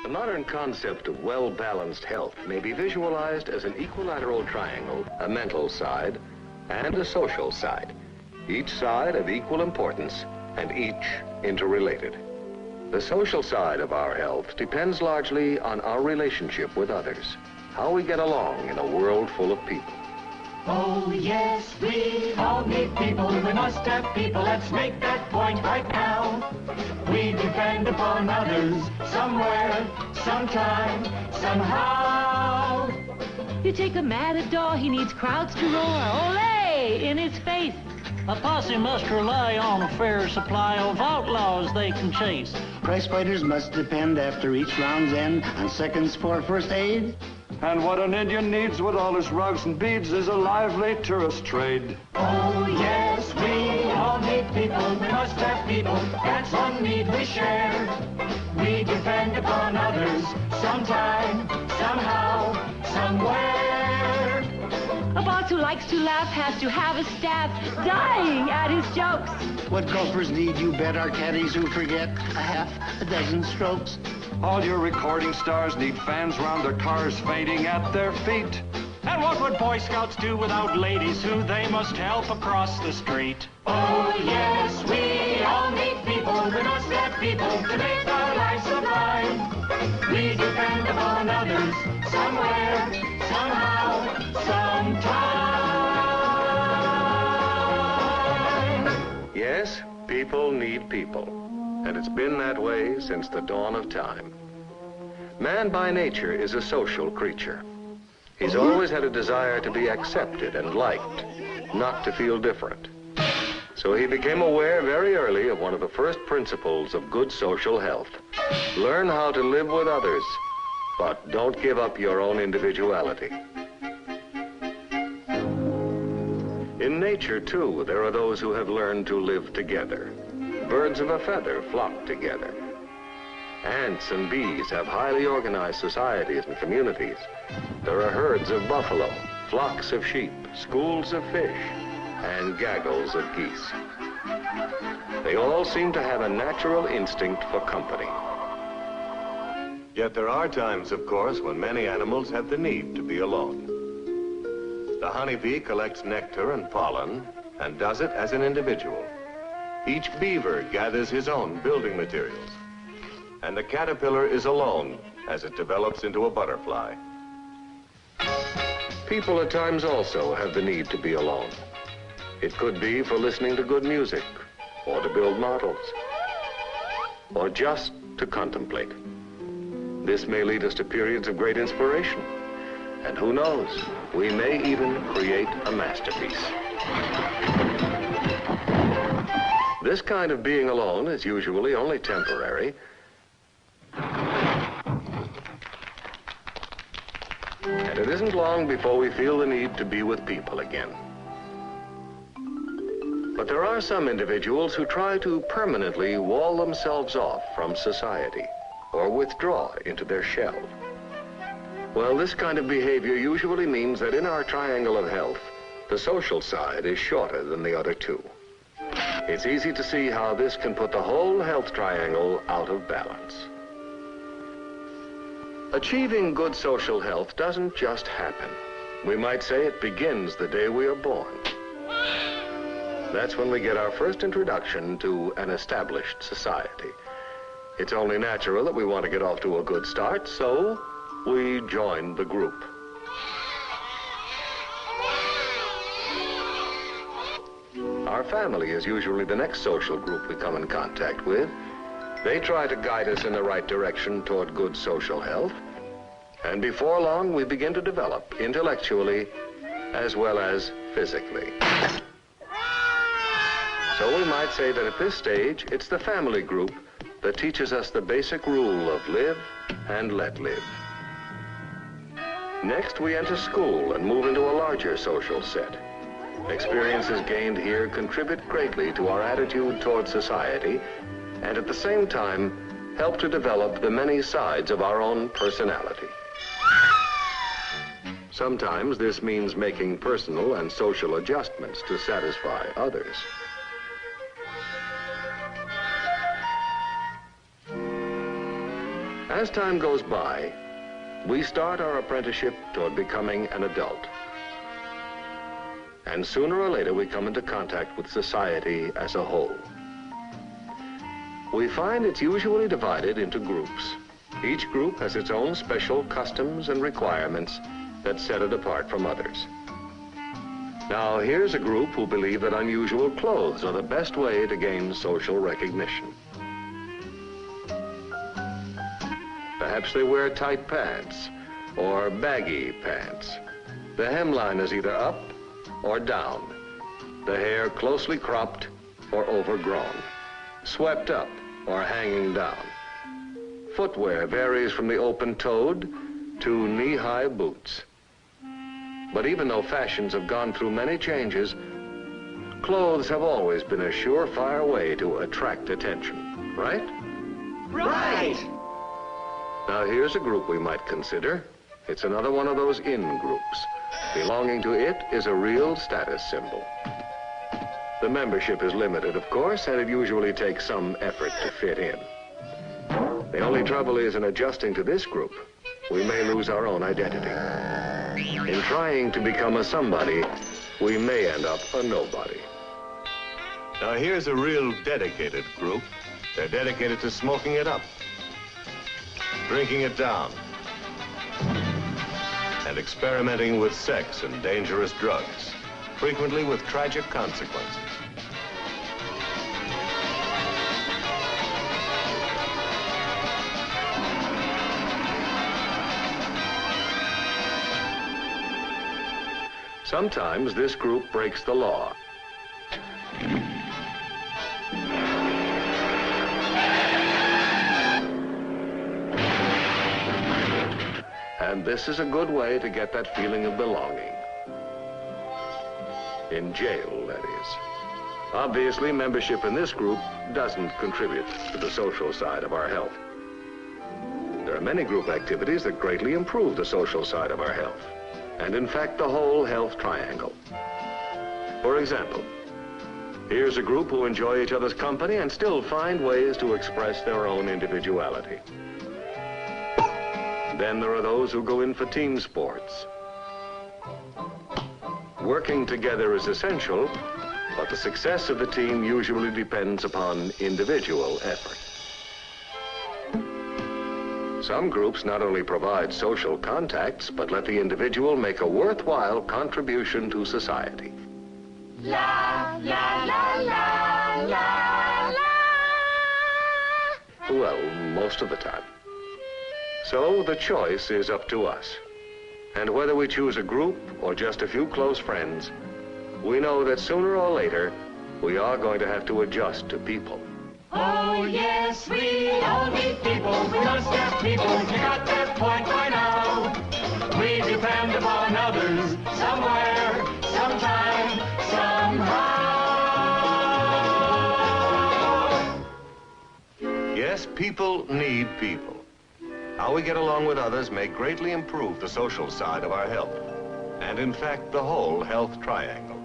The modern concept of well-balanced health may be visualized as an equilateral triangle, a mental side and a social side, each side of equal importance and each interrelated. The social side of our health depends largely on our relationship with others, how we get along in a world full of people. Oh yes, we all need people, we must have people, let's make that point right now. We depend upon others, somewhere, sometime, somehow. You take a matador, he needs crowds to roar, ole, in his face. A posse must rely on a fair supply of outlaws they can chase. Prize fighters must depend after each round's end on seconds for first aid. And what an Indian needs with all his rugs and beads is a lively tourist trade. Oh yes, we all need people, we must have people, that's one need we share. We depend upon others, sometime, somehow, somewhere. A boss who likes to laugh has to have a staff dying at his jokes. What golfers need, you bet, are caddies who forget a dozen strokes. All your recording stars need fans round their cars fainting at their feet. And what would Boy Scouts do without ladies who they must help across the street? Oh yes, we all need people, we must have people to make our lives sublime. We depend upon others, somewhere, somehow, sometime. Yes, people need people. And it's been that way since the dawn of time. Man by nature is a social creature. He's always had a desire to be accepted and liked, not to feel different. So he became aware very early of one of the first principles of good social health. Learn how to live with others, but don't give up your own individuality. In nature, too, there are those who have learned to live together. Birds of a feather flock together. Ants and bees have highly organized societies and communities. There are herds of buffalo, flocks of sheep, schools of fish, and gaggles of geese. They all seem to have a natural instinct for company. Yet there are times, of course, when many animals have the need to be alone. The honeybee collects nectar and pollen and does it as an individual. Each beaver gathers his own building materials. And the caterpillar is alone as it develops into a butterfly. People at times also have the need to be alone. It could be for listening to good music, or to build models, or just to contemplate. This may lead us to periods of great inspiration. And who knows, we may even create a masterpiece. This kind of being alone is usually only temporary. And it isn't long before we feel the need to be with people again. But there are some individuals who try to permanently wall themselves off from society or withdraw into their shell. Well, this kind of behavior usually means that in our triangle of health, the social side is shorter than the other two. It's easy to see how this can put the whole health triangle out of balance. Achieving good social health doesn't just happen. We might say it begins the day we are born. That's when we get our first introduction to an established society. It's only natural that we want to get off to a good start, so we join the group. Our family is usually the next social group we come in contact with. They try to guide us in the right direction toward good social health. And before long, we begin to develop intellectually as well as physically. So we might say that at this stage, it's the family group that teaches us the basic rule of live and let live. Next, we enter school and move into a larger social set. Experiences gained here contribute greatly to our attitude toward society and at the same time help to develop the many sides of our own personality. Sometimes this means making personal and social adjustments to satisfy others. As time goes by, we start our apprenticeship toward becoming an adult. And sooner or later, we come into contact with society as a whole. We find it's usually divided into groups. Each group has its own special customs and requirements that set it apart from others. Now, here's a group who believe that unusual clothes are the best way to gain social recognition. Perhaps they wear tight pants or baggy pants. The hemline is either up or down. The hair closely cropped or overgrown, swept up or hanging down. Footwear varies from the open-toed to knee-high boots. But even though fashions have gone through many changes, clothes have always been a surefire way to attract attention, right? Right! Now here's a group we might consider. It's another one of those in groups. Belonging to it is a real status symbol. The membership is limited, of course, and it usually takes some effort to fit in. The only trouble is in adjusting to this group, we may lose our own identity. In trying to become a somebody, we may end up a nobody. Now here's a real dedicated group. They're dedicated to smoking it up, drinking it down, and experimenting with sex and dangerous drugs, frequently with tragic consequences. Sometimes this group breaks the law. And this is a good way to get that feeling of belonging. In jail, that is. Obviously, membership in this group doesn't contribute to the social side of our health. There are many group activities that greatly improve the social side of our health, and in fact, the whole health triangle. For example, here's a group who enjoy each other's company and still find ways to express their own individuality. Then there are those who go in for team sports. Working together is essential, but the success of the team usually depends upon individual effort. Some groups not only provide social contacts, but let the individual make a worthwhile contribution to society. La, la, la, la, la, la. Well, most of the time. So the choice is up to us. And whether we choose a group or just a few close friends, we know that sooner or later, we are going to have to adjust to people. Oh, yes, we all need people. We must have people. You got that point by now. We depend upon others somewhere, sometime, somehow. Yes, people need people. How we get along with others may greatly improve the social side of our health, and in fact, the whole health triangle.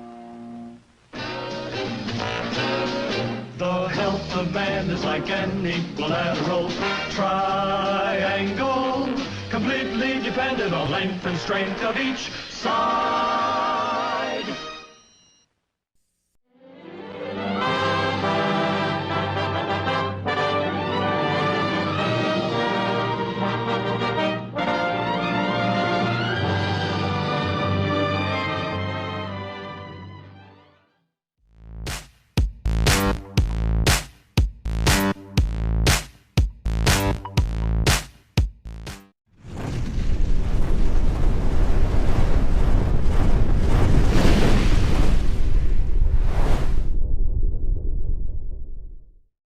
The health of man is like an equilateral triangle, completely dependent on length and strength of each side.